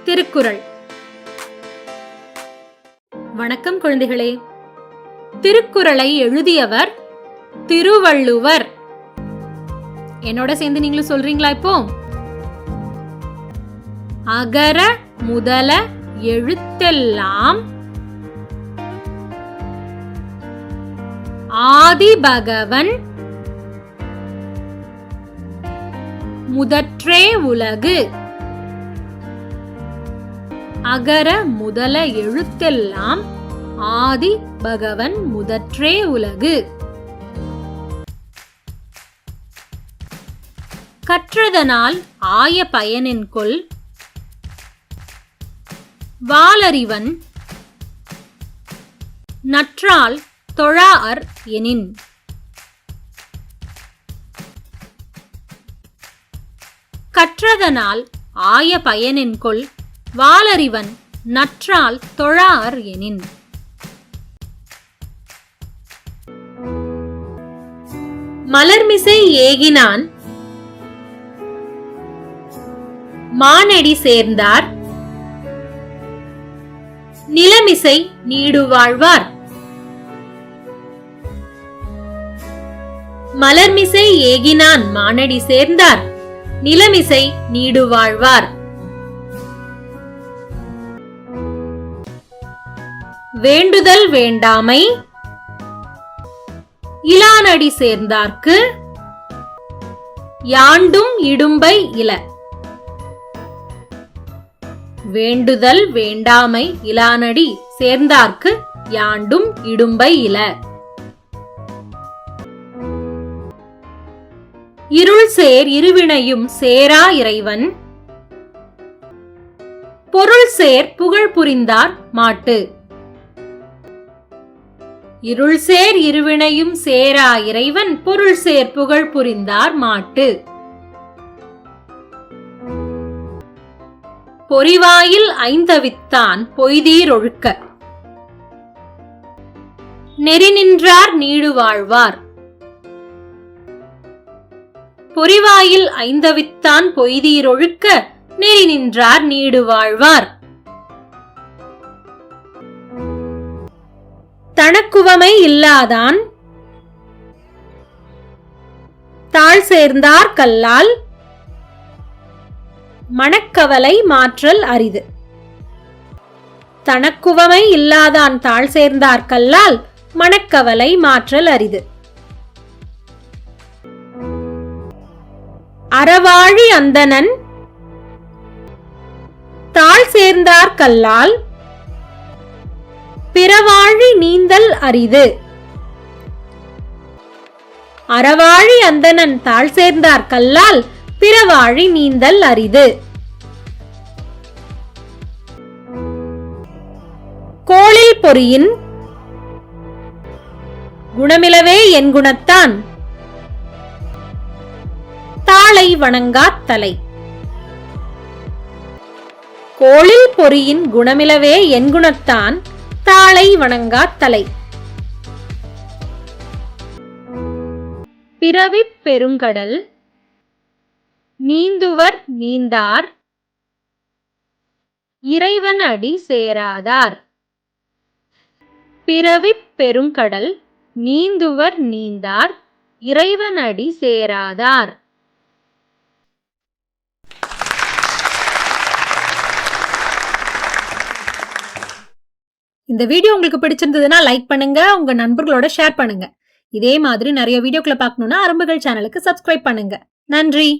திருக்குறள். வணக்கம் குழந்தைகளே. திருக்குறளை எழுதியவர் திருவள்ளுவர். என்னோட சேர்ந்து நீங்களும் சொல்றீங்களா? இப்போ அகர முதல எழுத்தெல்லாம் ஆதிபகவன் முதற்றே உலகு. அகர முதல எழுத்தெல்லாம் ஆதி பகவன் முதற்றே உலகு. கற்றதனால் ஆய பயனென்கொல் வாளறிவன் நற்றால் தொழாஅர் எனின். கற்றதனால் ஆய பயனென்கொல் வாளறிவன் நற்றால் தொழாஅர் எனின். மலர்மிசை ஏகினான் மானடி சேர்ந்தார் நிலமிசை நீடுவாழ்வார். மலர்மிசை ஏகினான் மானடி சேர்ந்தார் நிலமிசை நீடுவாழ்வார். வேண்டுதல் வேண்டாமை இலானடி சேர்ந்தார்க்கு யாண்டும் இடும்பை இல. வேண்டுதல் வேண்டாமை இலானடி சேர்ந்தார்க்கு யாண்டும் இடும்பை இல. இருள் சேர் இருவினையும் சேரா இறைவன் பொருள் சேர் புகழ் புரிந்தார் மாட்டு. இருள் சேர் இருவினையும் சேரா இறைவன் பொருள் சேர் புகழ் புரிந்தார் மாட்டு. பொறிவாயில் ஐந்தவித்தான் பொய்தீர் ஒழுக்க நெறி நின்றார் நீடு வாழ்வார். பொறிவாயில் ஐந்தவித்தான் பொய்தீர் ஒழுக்க நெறி நின்றார் நீடு வாழ்வார். தனக்குவமை இல்லாதான் தாழ் சேர்ந்தார் கல்லால் மனக்கவலை மாற்றல் அரிது. தனக்குவமை இல்லாதான் தாழ் சேர்ந்தார் கல்லால் மனக்கவலை மாற்றல் அரிது. அறவாழி அந்தணன் தாழ் சேர்ந்தார் கல்லால் பிறவாழி நீந்தல் அரிது. அறவாழி அந்தணன் தாழ் சேர்ந்தார் கல்லால் பிறவாழி நீந்தல் அரிது. கோளில் பொறியின் குணமிலவே என் குணத்தான் தாளை வணங்காத் தலை. கோளில் பொறியின் குணமிலவே என் குணத்தான் தாளை வணங்காத் தலை. பிறவிப் பெருங்கடல் நீந்துவர் நீந்தார் இறைவன் அடி சேராதார். பிறவிப் பெருங்கடல் நீந்துவர் நீந்தார் இறைவன் அடி சேராதார். இந்த வீடியோ உங்களுக்கு பிடிச்சிருந்ததுன்னா லைக் பண்ணுங்க, உங்க நண்பர்களோட ஷேர் பண்ணுங்க. இதே மாதிரி நிறைய வீடியோக்களை பார்க்கணும்னா அரும்புகள் சேனலுக்கு சப்ஸ்கிரைப் பண்ணுங்க. நன்றி.